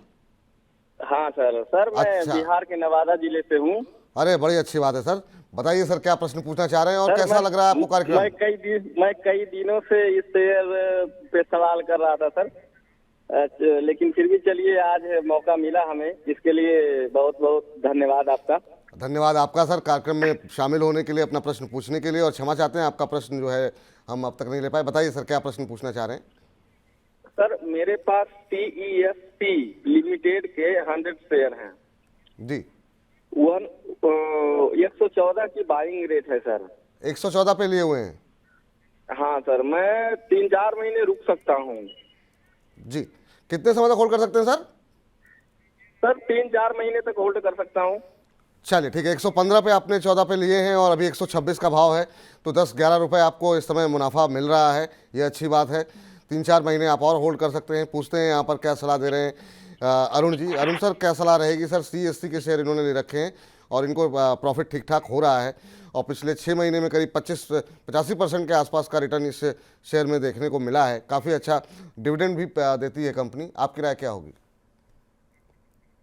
हाँ सर। सर मैं अच्छा। बिहार के नवादा जिले से हूँ। अरे बड़ी अच्छी बात है सर। बताइए सर, क्या प्रश्न पूछना चाह रहे हैं और सर, कैसा लग रहा है आपको कार्यक्रम? मैं कई दिनों से इस शेयर पे सवाल कर रहा था सर। लेकिन फिर भी चलिए आज मौका मिला हमें, इसके लिए बहुत बहुत धन्यवाद आपका। धन्यवाद आपका सर, कार्यक्रम में शामिल होने के लिए, अपना प्रश्न पूछने के लिए। और क्षमा चाहते हैं आपका प्रश्न जो है हम अब तक नहीं ले पाए। बताइए सर, क्या प्रश्न पूछना चाह रहे हैं? सर मेरे पास TESP लिमिटेड के 100 शेयर हैं। जी। 114 की बाइंग रेट है सर। 114 पे लिए हुए हैं? हाँ सर, मैं 3-4 महीने रुक सकता हूँ। जी, कितने समय तक होल्ड कर सकते हैं सर? सर 3-4 महीने तक होल्ड कर सकता हूँ। चलिए ठीक है। 115 पे आपने 14 पे लिए हैं और अभी 126 का भाव है, तो 10-11 रुपये आपको इस समय मुनाफा मिल रहा है। ये अच्छी बात है। 3-4 महीने आप और होल्ड कर सकते हैं। पूछते हैं यहाँ पर क्या सलाह दे रहे हैं अरुण जी। अरुण सर, क्या सलाह रहेगी सर? CSC के शेयर इन्होंने ले रखे हैं और इनको प्रॉफिट ठीक ठाक हो रहा है और पिछले 6 महीने में करीब 85% के आसपास का रिटर्न इस शेयर में देखने को मिला है। काफ़ी अच्छा डिविडेंड भी देती है कंपनी। आपकी राय क्या होगी?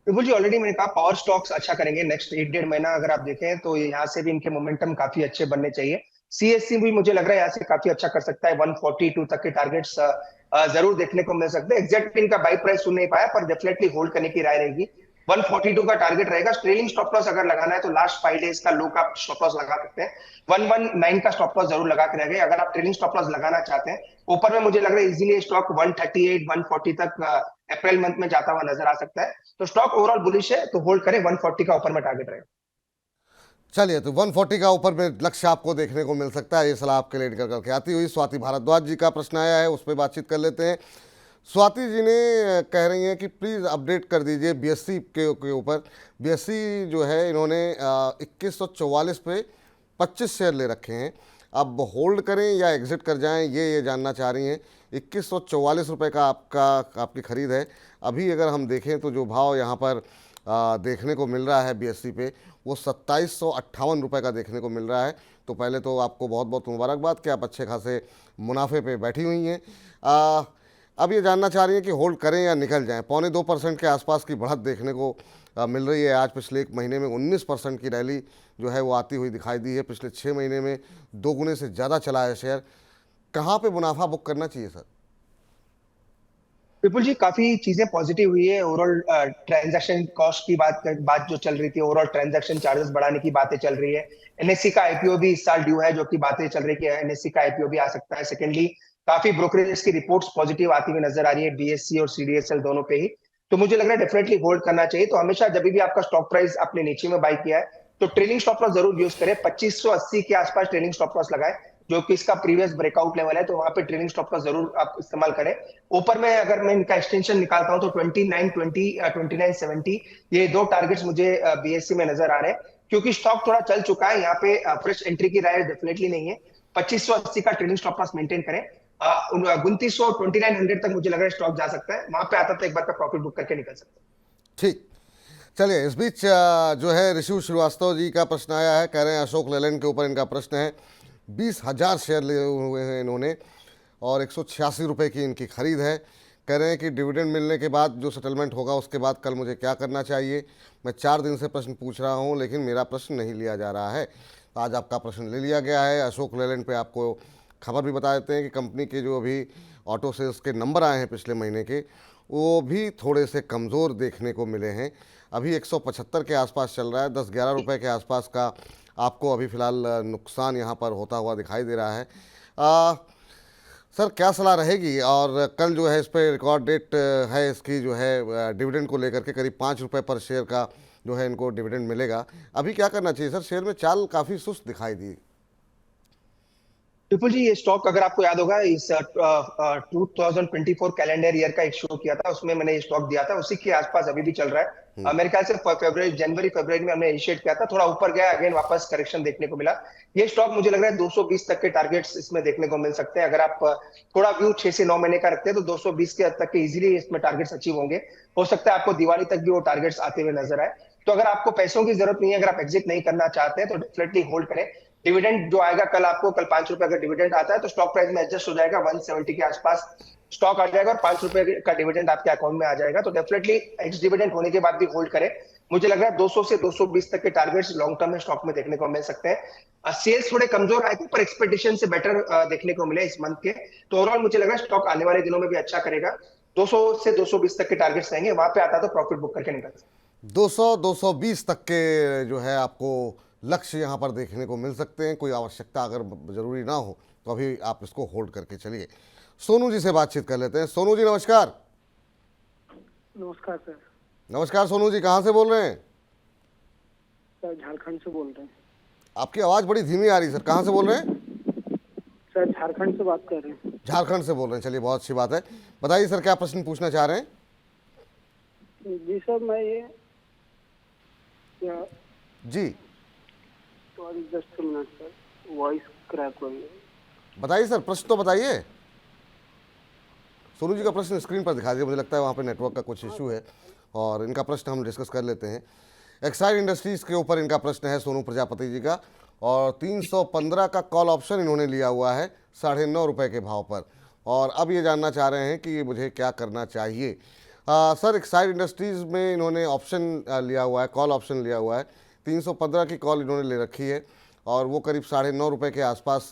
बिल्कुल जी, ऑलरेडी मैंने कहा पावर स्टॉक्स अच्छा करेंगे नेक्स्ट 1-1.5 महीना। अगर आप देखें तो यहाँ से भी इनके मोमेंटम काफी अच्छे बनने चाहिए। CSC भी मुझे लग रहा है यहाँ से काफी अच्छा कर सकता है। 142 तक के टारगेट्स जरूर देखने को मिल सकते हैं। एग्जैक्ट इनका बाई प्राइस सुन नहीं पाया, पर डेफिनेटली होल्ड करने की राय रहेगी। 142 का टारगेट रहेगा। ट्रेलिंग स्टॉप लॉस अगर लगाना है तो लास्ट 5 डेज का लो का स्टॉप लॉस लगा सकते हैं। 119 का स्टॉप लॉस जरूर लगा के रहेंगे अगर आप ट्रेलिंग स्टॉप लॉस लगाना चाहते हैं। ऊपर में मुझे लग रहा है इजीली स्टॉक 138 140 तक अप्रैल मंथ में जाता हुआ नजर आ सकता है। तो स्टॉक ओवरऑल बुलिश है, तो होल्ड करें। 140 का ऊपर में टारगेट रहेगा। चलिए, तो 140 का ऊपर में लक्ष्य आपको देखने को मिल सकता है। ये सलाह आपके लिए निकल करके आती हुई स्वाति भारद्वाज जी का प्रश्न आया है, उस पर बातचीत कर लेते हैं। स्वाति जी ने कह रही हैं कि प्लीज़ अपडेट कर दीजिए BSE के ऊपर। BSE जो है इन्होंने 2144 पे 25 शेयर ले रखे हैं। अब होल्ड करें या एग्जिट कर जाएं, ये जानना चाह रही हैं। 2144 रुपये का आपकी ख़रीद है। अभी अगर हम देखें तो जो भाव यहाँ पर देखने को मिल रहा है BSE पे, वो 2758 रुपये का देखने को मिल रहा है। तो पहले तो आपको बहुत बहुत मुबारकबाद कि आप अच्छे खासे मुनाफे पे बैठी हुई हैं। अब ये जानना चाह रही हैं कि होल्ड करें या निकल जाएं। 0.25% के आसपास की बढ़त देखने को मिल रही है। आज पिछले 1 महीने में 19% की रैली जो है वो आती हुई दिखाई दी है। पिछले 6 महीने में 2 गुने से ज़्यादा चला है शेयर। कहाँ पे मुनाफा बुक करना चाहिए सर? विपुल जी, काफी चीजें पॉजिटिव हुई है। ओवरऑल ट्रांजैक्शन कॉस्ट की बात जो चल रही थी, ओवरऑल ट्रांजैक्शन चार्जेस बढ़ाने की बातें चल रही है। NSE का IPO भी इस साल ड्यू है, जो कि बातें चल रही है कि NSE का IPO भी आ सकता है। सेकेंडली, काफी ब्रोकरेज की रिपोर्ट्स पॉजिटिव आती हुई नजर आ रही है BSE और CDSL दोनों पे ही। तो मुझे लग रहा है डेफिनेटली होल्ड करना चाहिए। तो हमेशा जब भी आपका स्टॉक प्राइस आपने नीचे में बाई किया है तो ट्रेलिंग स्टॉप लॉस जरूर यूज करें। 2580 के आसपास ट्रेलिंग स्टॉप लॉस लगाए, जो कि इसका प्रीवियस ब्रेकआउट लेवल है। तो वहां पे ट्रेलिंग स्टॉप लॉस जरूर आप इस्तेमाल करें। ऊपर में अगर मैं इनका एक्सटेंशन निकालता हूं तो 2920 2970 ये 2 टारगेट्स मुझे BSE में नजर आ रहे हैं। क्योंकि स्टॉक थोड़ा चल चुका है, यहाँ पे फ्रेश एंट्री की राय डेफिनेटली नहीं है। 2580 का ट्रेलिंग स्टॉप लॉस मेंटेन करें। 2900 2900 तक मुझे लग रहा है स्टॉक जा सकता है। वहां पे आता तो एक बार का प्रॉफिट बुक करके निकल सकता है। ठीक। चलिए, इस बीच जो है ऋषि श्रीवास्तव जी का प्रश्न आया है। कह रहे हैं अशोक लेलैंड के ऊपर इनका प्रश्न है। 20,000 शेयर लिए हुए हैं इन्होंने और 186 रुपये की इनकी खरीद है। कह रहे हैं कि डिविडेंड मिलने के बाद जो सेटलमेंट होगा उसके बाद कल मुझे क्या करना चाहिए। मैं 4 दिन से प्रश्न पूछ रहा हूं लेकिन मेरा प्रश्न नहीं लिया जा रहा है। तो आज आपका प्रश्न ले लिया गया है। अशोक लेलैंड पे आपको खबर भी बता देते हैं कि कंपनी के जो अभी ऑटो सेल्स के नंबर आए हैं पिछले महीने के, वो भी थोड़े से कमज़ोर देखने को मिले हैं। अभी 175 के आसपास चल रहा है। 10-11 रुपये के आसपास का आपको अभी फ़िलहाल नुकसान यहाँ पर होता हुआ दिखाई दे रहा है। सर, क्या सलाह रहेगी? और कल जो है इस पर रिकॉर्ड डेट है इसकी, जो है डिविडेंड को लेकर के करीब 5 रुपये पर शेयर का जो है इनको डिविडेंड मिलेगा। अभी क्या करना चाहिए सर? शेयर में चाल काफ़ी सुस्त दिखाई दी। विपुल जी, ये स्टॉक अगर आपको याद होगा, इस 2024 कैलेंडर ईयर का एक शो किया था, उसमें मैंने ये स्टॉक दिया था, उसी के आसपास अभी भी चल रहा है। मेरे ख्याल से जनवरी फरवरी में हमने इनिशिएट किया था, थोड़ा ऊपर गया, अगेन वापस करेक्शन देखने को मिला। ये स्टॉक मुझे लग रहा है 220 तक के टारगेट्स इसमें देखने को मिल सकते हैं। अगर आप थोड़ा व्यू 6 से 9 महीने का रखते हैं तो 220 के हद तक के इजीली इसमें टारगेट्स अचीव होंगे। हो सकता है आपको दिवाली तक भी वो टारगेट्स आते हुए नजर आए। तो अगर आपको पैसों की जरूरत नहीं है, अगर आप एग्जिट नहीं करना चाहते हैं, तो डेफिनेटली होल्ड करें। डिविडेंड जो आएगा कल, आपको कल 5 रुपए अगर डिविडेंड आता है तो स्टॉक प्राइस में एडजस्ट हो जाएगा, 170 के आसपास स्टॉक आ जाएगा और 5 रुपए का डिविडेंड आपके अकाउंट में आ जाएगा। तो डेफिनेटली एक्स डिविडेंड होने के बाद भी होल्ड करें। मुझे लग रहा है 200 से 220 तक के टारगेट्स लॉन्ग टर्म में स्टॉक में देखने को मिल सकते हैं। सेल्स थोड़े कमजोर आए थे, पर एक्सपेक्टेशन से बेटर देखने को मिले इस मंथ के। तो ओवरऑल मुझे लग रहा है स्टॉक आने वाले दिनों में भी अच्छा करेगा। 200 से 220 तक के टारगेट्स रहेंगे, वहां पे आता तो प्रॉफिट बुक करके निकल सकते। 200-220 तक के जो है आपको लक्ष्य यहाँ पर देखने को मिल सकते हैं। कोई आवश्यकता अगर ज़रूरी ना हो तो अभी आप इसको होल्ड करके चलिए। सोनू जी से बातचीत कर लेते हैं। सोनू जी नमस्कार। नमस्कार सर। नमस्कार सोनू जी, कहाँ से बोल रहे हैं? सर झारखंड से बोल रहे हैं। आपकी आवाज़ बड़ी धीमी आ रही है सर, कहाँ से बोल रहे हैं? सर झारखंड से बात कर रहे हैं। झारखंड से बोल रहे हैं, चलिए बहुत अच्छी बात है। बताइए सर, क्या प्रश्न पूछना चाह रहे हैं? जी सर, मैं ये जी just minute sir, voice crack हो गई। बताइए सर, प्रश्न तो बताइए। सोनू जी का प्रश्न स्क्रीन पर दिखा दीजिए, मुझे लगता है वहाँ पे नेटवर्क का कुछ इशू है और इनका प्रश्न हम डिस्कस कर लेते हैं। एक्साइड इंडस्ट्रीज़ के ऊपर इनका प्रश्न है सोनू प्रजापति जी का, और 315 का कॉल ऑप्शन इन्होंने लिया हुआ है 9.5 रुपये के भाव पर, और अब ये जानना चाह रहे हैं कि मुझे क्या करना चाहिए। सर, एक्साइड इंडस्ट्रीज़ में इन्होंने ऑप्शन लिया हुआ है, कॉल ऑप्शन लिया हुआ है, 315 की कॉल इन्होंने ले रखी है और वो करीब 9.5 रुपये के आसपास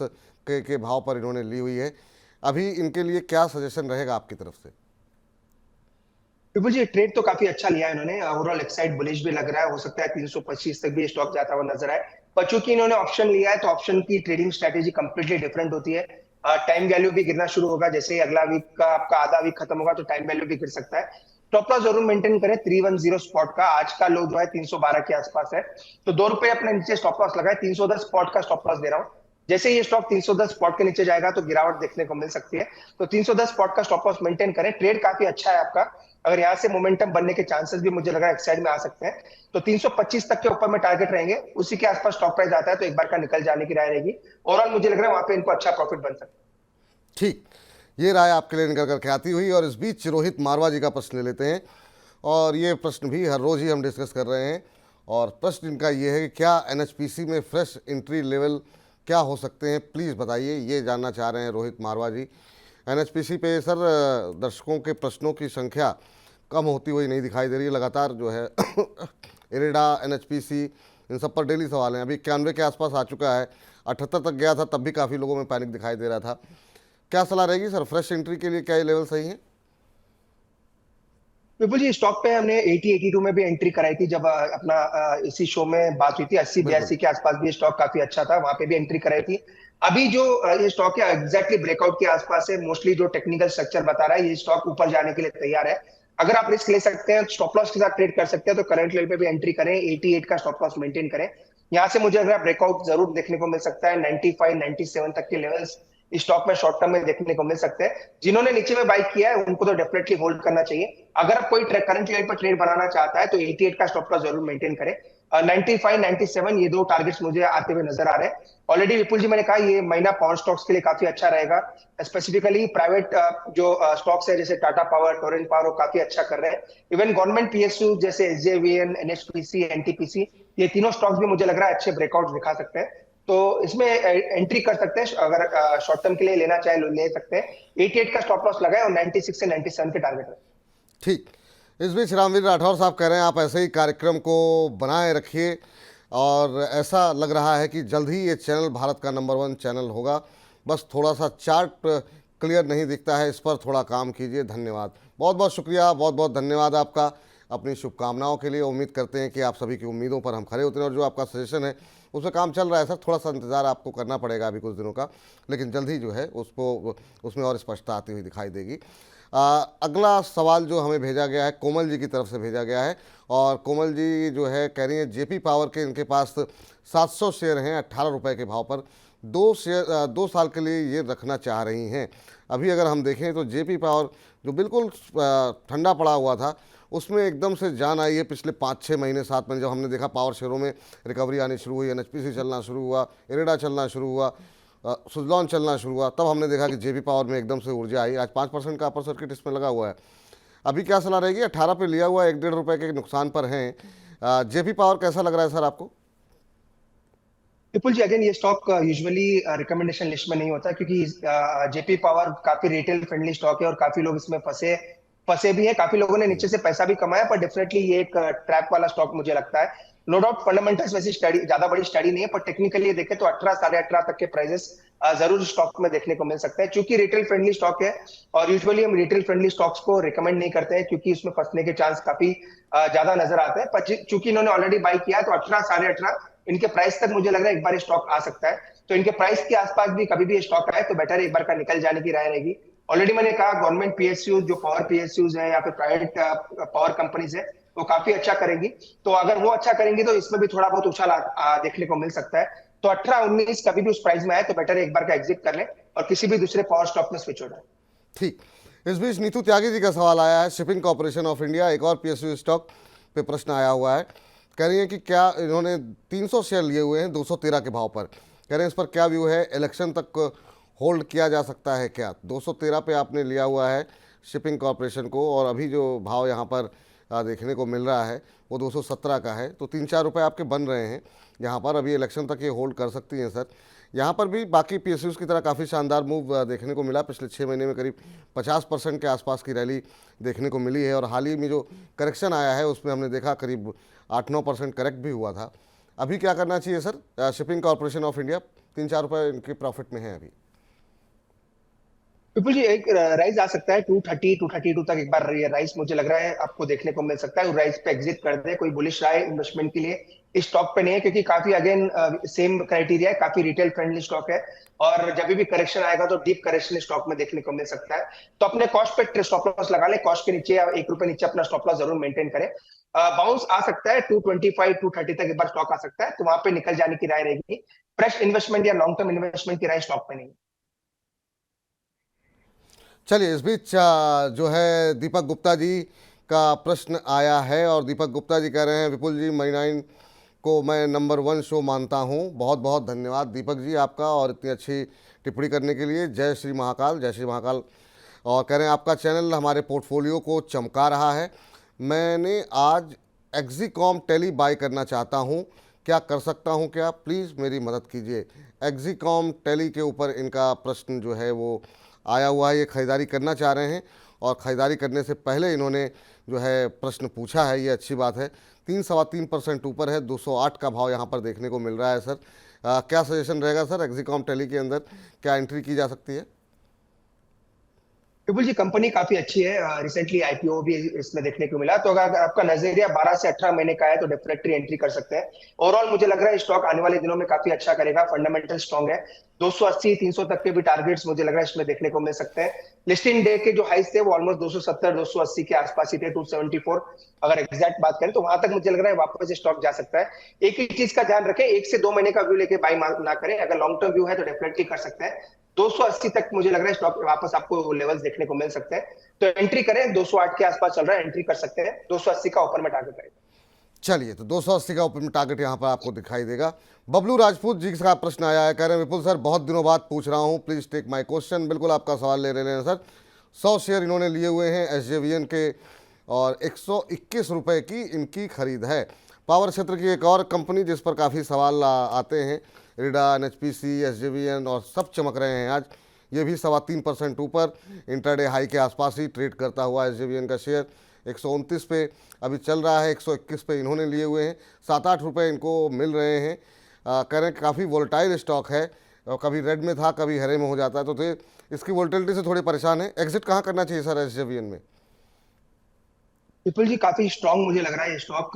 के भाव पर इन्होंने ली हुई है। अभी इनके लिए क्या सजेशन रहेगा आपकी तरफ से? विपुल जी, ट्रेड तो काफी अच्छा लिया है इन्होंने, ओवरऑल एक्साइड बुलिश भी लग रहा है। हो सकता है 325 तक भी स्टॉक जाता हुआ नजर आए, पर चूंकि इन्होंने ऑप्शन लिया है तो ऑप्शन की ट्रेडिंग स्ट्रेटेजी कंप्लीटली डिफरेंट होती है। टाइम वैल्यू भी गिरना शुरू होगा, जैसे ही अगला वीक का आपका आधा वीक खत्म होगा तो टाइम वैल्यू भी गिर सकता है। स्टॉप लॉस जरूर मेंटेन करें 310 स्पॉट का। आज का लो जो है 312 के आसपास है, तो 2 रुपए अपने नीचे स्टॉप लॉस लगाए। 310 स्पॉट का स्टॉप लॉस दे रहा हूँ। जैसे ये स्टॉक 310 स्पॉट के नीचे जाएगा तो गिरावट देखने को मिल सकती है, तो 310 स्पॉट का स्टॉप लॉस मेंटेन करें। ट्रेड काफी अच्छा है आपका, अगर यहाँ से मोमेंटम बनने के चांसेस भी मुझे लग रहा है एक्साइड में आ सकते हैं। तो 325 तक के ऊपर में टारगेट रहेंगे, उसी के आसपास स्टॉक प्राइस आता है तो एक बार का निकल जाने की राय रहेगी। ओवरऑल मुझे लग रहा है वहां पे इनको अच्छा प्रॉफिट बन सकता है। ठीक, ये राय आपके लिए निकल करके आती हुई, और इस बीच रोहित मारवा जी का प्रश्न ले लेते हैं, और ये प्रश्न भी हर रोज़ ही हम डिस्कस कर रहे हैं। और प्रश्न इनका ये है कि क्या एनएचपीसी में फ्रेश एंट्री लेवल क्या हो सकते हैं, प्लीज़ बताइए, ये जानना चाह रहे हैं रोहित मारवा जी। एनएचपीसी पे सर दर्शकों के प्रश्नों की संख्या कम होती हुई नहीं दिखाई दे रही है, लगातार जो है इरेडा, एनएचपीसी, इन सब पर डेली सवाल हैं। अभी 91 के आसपास आ चुका है, 78 तक गया था, तब भी काफ़ी लोगों में पैनिक दिखाई दे रहा था। क्या सलाह रहेगी सर, फ्रेश एंट्री के लिए क्या ये लेवल सही है? विपुल जी, स्टॉक पे हमने 80-82 में भी एंट्री कराई थी, जब अपना इसी शो में बात हुई थी। 80-82 के आसपास भी स्टॉक काफी अच्छा था, वहां पे भी एंट्री कराई थी। अभी जो ये स्टॉक है एग्जैक्टली ब्रेकआउट के आसपास है, मोस्टली जो टेक्निकल स्ट्रक्चर बता रहा है ये स्टॉक ऊपर जाने के लिए तैयार है। अगर आप रिस्क ले सकते हैं, स्टॉप लॉस के साथ ट्रेड कर सकते हैं, तो करंट लेवल पे भी एंट्री करें, 88 का स्टॉप लॉस मेंटेन करें। यहाँ से मुझे अगर ब्रेकआउट जरूर देखने को मिल सकता है। 95-97 तक के लेवल्स इस स्टॉक में शॉर्ट टर्म में देखने को मिल सकते हैं। जिन्होंने नीचे में बाई किया है उनको तो डेफिनेटली होल्ड करना चाहिए। अगर कोई करंट लेवल पर ट्रेड बनाना चाहता है तो 88 का स्टॉप लॉस जरूर मेंटेन करें। 95-97 ये दो टारगेट्स मुझे आते हुए नजर आ रहे हैं। ऑलरेडी विपुल जी मैंने कहा ये महीना पावर स्टॉक्स के लिए काफी अच्छा रहेगा, स्पेसिफिकली प्राइवेट जो स्टॉक्स है जैसे टाटा पावर, टोरेंट पावर, वो काफी अच्छा कर रहे हैं। इवन गवर्नमेंट पीएसयू जैसे एसजेवीएन, एनएचपीसी, एनटीपीसी, ये तीनों स्टॉक्स भी मुझे लग रहा है अच्छे ब्रेकआउट दिखा सकते हैं, तो इसमें एंट्री कर सकते हैं। अगर शॉर्ट टर्म के लिए लेना चाहे ले सकते हैं। 88 का स्टॉप लॉस लगाए और 96 से 97 के टारगेट है। ठीक, इस बीच रामवीर राठौर साहब कह रहे हैं आप ऐसे ही कार्यक्रम को बनाए रखिए, और ऐसा लग रहा है कि जल्द ही ये चैनल भारत का नंबर 1 चैनल होगा। बस थोड़ा सा चार्ट क्लियर नहीं दिखता है, इस पर थोड़ा काम कीजिए। धन्यवाद, बहुत बहुत शुक्रिया, बहुत बहुत धन्यवाद आपका अपनी शुभकामनाओं के लिए। उम्मीद करते हैं कि आप सभी की उम्मीदों पर हम खरे उतरे, और जो आपका सजेशन है उसमें काम चल रहा है सर, थोड़ा सा इंतज़ार आपको करना पड़ेगा अभी कुछ दिनों का, लेकिन जल्द ही जो है उसमें और स्पष्टता आती हुई दिखाई देगी। अगला सवाल जो हमें भेजा गया है कोमल जी की तरफ से भेजा गया है, और कोमल जी जो है कह रही हैं जेपी पावर के इनके पास 700 शेयर हैं 18 रुपये के भाव पर, 2 साल के लिए ये रखना चाह रही हैं। अभी अगर हम देखें तो जेपी पावर जो बिल्कुल ठंडा पड़ा हुआ था, उसमें एकदम से जान आई है पिछले 5-6 महीने 7 महीने, जब हमने देखा पावर शेयरों में रिकवरी आनी शुरू हुई, एनएचपीसी चलना शुरू हुआ, इरेडा चलना शुरू हुआ, सुजलॉन चलना शुरू हुआ, तब हमने देखा कि जेपी पावर में एकदम से ऊर्जा आई। आज 5% का अपर सर्किट इसमें लगा हुआ है। अभी क्या सलाह रहेगी? 18 पे लिया हुआ 1-1.5 रुपये के नुकसान पर हैं। जेपी पावर कैसा लग रहा है सर आपको? विपुल जी, अगेन ये स्टॉक यूजुअली रिकमेंडेशन लिस्ट में नहीं होता, क्योंकि जेपी पावर काफी रिटेल फ्रेंडली स्टॉक है और काफी लोग इसमें फंसे फंसे भी हैं। काफी लोगों ने नीचे से पैसा भी कमाया, पर डेफिनेटली ये एक ट्रैप वाला स्टॉक मुझे लगता है। नो डाउट फंडामेंटल्स वैसी स्टडी ज्यादा बड़ी स्टडी नहीं है, पर टेक्निकली देखें तो 18-18.5 तक के प्राइसेस जरूर स्टॉक में देखने को मिल सकते हैं। क्योंकि रिटेल फ्रेंडली स्टॉक है और यूजुअली हम रिटेल फ्रेंडली स्टॉक्स को रिकमेंड नहीं करते हैं, क्योंकि उसमें फंसने के चांस काफी ज्यादा नजर आते हैं। पर चूंकि इन्होंने ऑलरेडी बाई किया है तो 18-18.5 इनके प्राइस तक मुझे लग रहा है एक बार स्टॉक आ सकता है। तो इनके प्राइस के आसपास भी कभी भी स्टॉक आए तो बेटर एक बार का निकल जाने की राय रहेगी। ऑलरेडी मैंने कहा गवर्नमेंट पीएसयूज, जो पावर पीएसयूज है या फिर प्राइवेट पावर कंपनीज है, वो काफी अच्छा करेंगी। तो अगर वो अच्छा करेंगी तो इसमें भी थोड़ा बहुत उछाल देखने को मिल सकता है। तो 18-19 कभी भी उस प्राइस में आए तो बेटर एक बार का एग्जिट कर लें और किसी भी दूसरे पावर स्टॉक में स्विच हो जाए। ठीक। इस बीच नीतू त्यागी जी का सवाल आया है। शिपिंग कॉर्पोरेशन ऑफ इंडिया, एक और पीएसयू स्टॉक पे प्रश्न आया हुआ है। कह रही है कि क्या इन्होंने 300 शेयर लिए हुए हैं 213 के भाव पर, कह रहे हैं इस पर क्या व्यू है, इलेक्शन तक होल्ड किया जा सकता है क्या? 213 पे आपने लिया हुआ है शिपिंग कॉर्पोरेशन को, और अभी जो भाव यहाँ पर देखने को मिल रहा है वो 217 का है, तो 3-4 रुपये आपके बन रहे हैं यहाँ पर। अभी इलेक्शन तक ये होल्ड कर सकती हैं सर। यहाँ पर भी बाकी पीएसयूज़ की तरह काफ़ी शानदार मूव देखने को मिला। पिछले 6 महीने में करीब 50% के आसपास की रैली देखने को मिली है, और हाल ही में जो करेक्शन आया है उसमें हमने देखा करीब 8-9% करेक्ट भी हुआ था। अभी क्या करना चाहिए sir? Shipping corporation of India 3-4 रुपये इनके प्रॉफिट में है अभी। विपुल जी, एक राइज आ सकता है 230-232 तक। एक बार ये राइज मुझे लग रहा है आपको देखने को मिल सकता है। राइज पे एग्जिट कर दे। कोई बुलिश राय इन्वेस्टमेंट के लिए इस स्टॉक पे नहीं है, क्योंकि काफी अगेन सेम क्राइटेरिया है, काफी रिटेल फ्रेंडली स्टॉक है और जब भी करेक्शन आएगा तो डीप करेक्शन स्टॉक में देखने को मिल सकता है। तो अपने कॉस्ट पे स्टॉप लॉस लगा ले, कॉस्ट के नीचे या 1 रुपए नीचे अपना स्टॉप लॉस जरूर मेंटेन करें। बाउंस आ सकता है 225-230 तक, एक बार स्टॉक आ सकता है, तो वहां पे निकल जाने की राय रहेगी। फ्रेश इन्वेस्टमेंट या लॉन्ग टर्म इन्वेस्टमेंट की राय स्टॉक पे नहीं। चलिए, इस बीच जो है दीपक गुप्ता जी का प्रश्न आया है, और दीपक गुप्ता जी कह रहे हैं विपुल जी, मनी9 को मैं नंबर 1 शो मानता हूं। बहुत बहुत धन्यवाद दीपक जी आपका, और इतनी अच्छी टिप्पणी करने के लिए। जय श्री महाकाल, जय श्री महाकाल। और कह रहे हैं आपका चैनल हमारे पोर्टफोलियो को चमका रहा है। मैंने आज एक्जीकॉम टेली बाय करना चाहता हूं, क्या कर सकता हूं क्या? प्लीज़ मेरी मदद कीजिए। एक्जीकॉम टेली के ऊपर इनका प्रश्न जो है वो आया हुआ है। ये ख़रीदारी करना चाह रहे हैं, और ख़रीदारी करने से पहले इन्होंने जो है प्रश्न पूछा है, ये अच्छी बात है। 3-3.25% ऊपर है, 208 का भाव यहाँ पर देखने को मिल रहा है सर। क्या सजेशन रहेगा सर? एक्जीकॉम टेली के अंदर क्या एंट्री की जा सकती है? विपुल जी, कंपनी काफी अच्छी है, रिसेंटली आईपीओ भी इसमें देखने को मिला। तो अगर आपका नजरिया 12 से 18 महीने का है तो डेफिनेटली एंट्री कर सकते हैं। ओवरऑल मुझे लग रहा है स्टॉक आने वाले दिनों में काफी अच्छा करेगा, फंडामेंटल स्ट्रॉन्ग है। 280-300 तक के भी टारगेट्स मुझे लग रहा है इसमें देखने को मिल सकते हैं। लिस्टिंग डे के जो हाइस थे वो ऑलमोस्ट 270-280 के आसपास ही थे, 274 अगर एग्जैक्ट बात करें तो वहां तक मुझे लग रहा है वापस स्टॉक जा सकता है। एक ही चीज का ध्यान रखें, 1 से 2 महीने का व्यू लेके बाई ना करें। अगर लॉन्ग टर्म व्यू है तो डेफिनेटली कर सकते हैं। 280 तक मुझे लग रहा है स्टॉक वापस आपको लेवल्स देखने को मिल सकते हैं, तो एंट्री करें। 208 के आसपास चल रहा है, एंट्री कर सकते हैं। 280 का ऊपर में टारगेट रहेगा। चलिए, तो 280 का ऊपर में टारगेट यहाँ पर आपको दिखाई देगा। बबलू राजपूत जी का प्रश्न आया है, कह रहे हैं विपुल सर बहुत दिनों बाद पूछ रहा हूँ, प्लीज़ टेक माय क्वेश्चन। बिल्कुल आपका सवाल ले रहे हैं सर। 100 शेयर इन्होंने लिए हुए हैं एसजेवीएन के, और 121 रुपये की इनकी खरीद है। पावर क्षेत्र की एक और कंपनी जिस पर काफ़ी सवाल आते हैं, इरेडा, एनएचपीसी, एसजेवीएन, और सब चमक रहे हैं आज। ये भी 3.25% ऊपर, इंटरडे हाई के आसपास ही ट्रेड करता हुआ एसजेवीएन का शेयर 129 पे अभी चल रहा है। 121 पे इन्होंने लिए हुए हैं, 7-8 रुपये इनको मिल रहे हैं। कह रहे हैं काफ़ी वोलेटाइल स्टॉक है, और कभी रेड में था कभी हरे में हो जाता है, तो इसकी वोलेटिलिटी से थोड़े परेशान है। एग्जिट कहाँ करना चाहिए सर एसजेवीएन में? विपुल जी, काफी स्ट्रॉन्ग मुझे लग रहा है ये स्टॉक।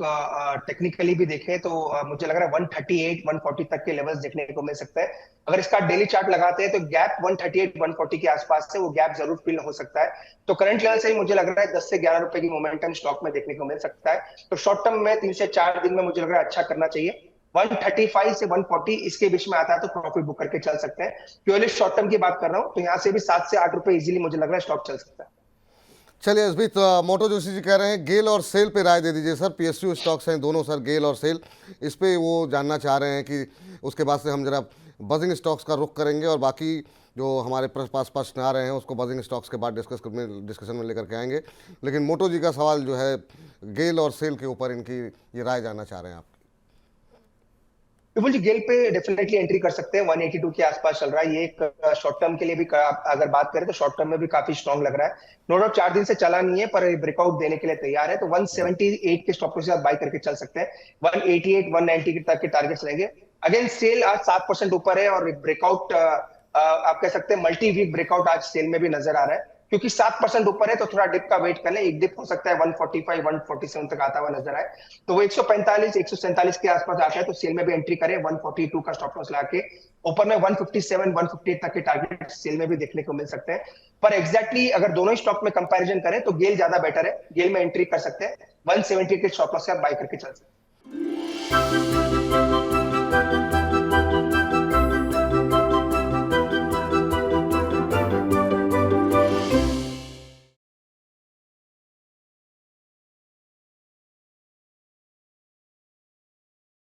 टेक्निकली भी देखें तो मुझे लग रहा है 138-140 तक के लेवल्स देखने को मिल सकता है। अगर इसका डेली चार्ट लगाते हैं तो गैप 138-140 के आसपास से वो गैप जरूर फिल हो सकता है। तो करंट लेवल से ही मुझे लग रहा है 10 से 11 रुपए की मोमेंटम स्टॉक में देखने को मिल सकता है। तो शॉर्ट टर्म में 3 से 4 दिन में मुझे लग रहा है अच्छा करना चाहिए। 135 से 140 इसके बीच में आता है तो प्रॉफिट बुक करके चल सकते हैं। प्योरली शॉर्ट टर्म की बात कर रहा हूं तो यहाँ से भी 7 से 8 रुपए इजीली मुझे लग रहा है स्टॉक चल सकता है। चलिए इस बीच मोटो जोशी जी कह रहे हैं गेल और सेल पे राय दे दीजिए सर। पीएसयू स्टॉक्स हैं दोनों सर, गेल और सेल, इस पे वो जानना चाह रहे हैं कि उसके बाद से हम जरा बजिंग स्टॉक्स का रुख करेंगे और बाकी जो हमारे पास प्रश्न आ रहे हैं उसको बजिंग स्टॉक्स के बाद डिस्कशन में लेकर के आएंगे। लेकिन मोटो जी का सवाल जो है गेल और सेल के ऊपर, इनकी ये राय जानना चाह रहे हैं आप। विपुल जी, गेल पे डेफिनेटली एंट्री कर सकते हैं, 182 के आसपास चल रहा है। ये एक शॉर्ट टर्म के लिए भी अगर बात करें तो शॉर्ट टर्म में भी काफी स्ट्रॉन्ग लग रहा है। नो डाउट 4 दिन से चला नहीं है पर ब्रेकआउट देने के लिए तैयार है, तो 178 के स्टॉप के साथ बाय करके चल सकते हैं। 188 190 तक के टारगेट्स रहेंगे। अगेन सेल आज 7% ऊपर है और ब्रेकआउट आप कह सकते हैं मल्टी वीक ब्रेकआउट आज सेल में भी नजर आ रहा है, क्योंकि 7% ऊपर है तो थोड़ा डिप का वेट कर ले। एक डिप हो सकता है 145 147 तक आता हुआ नजर आए, तो वो 145 147 के आसपास आता है तो सेल में भी एंट्री करें। 142 का स्टॉप लॉस लाके ऊपर में 157 158 तक के टारगेट सेल में भी देखने को मिल सकते हैं। पर एग्जैक्टली अगर दोनों ही स्टॉक में कंपैरिजन करें तो गेल ज्यादा बेटर है, गेल में एंट्री कर सकते हैं। 170 के स्टॉप लॉस से आप बाय करके चल सकते हैं।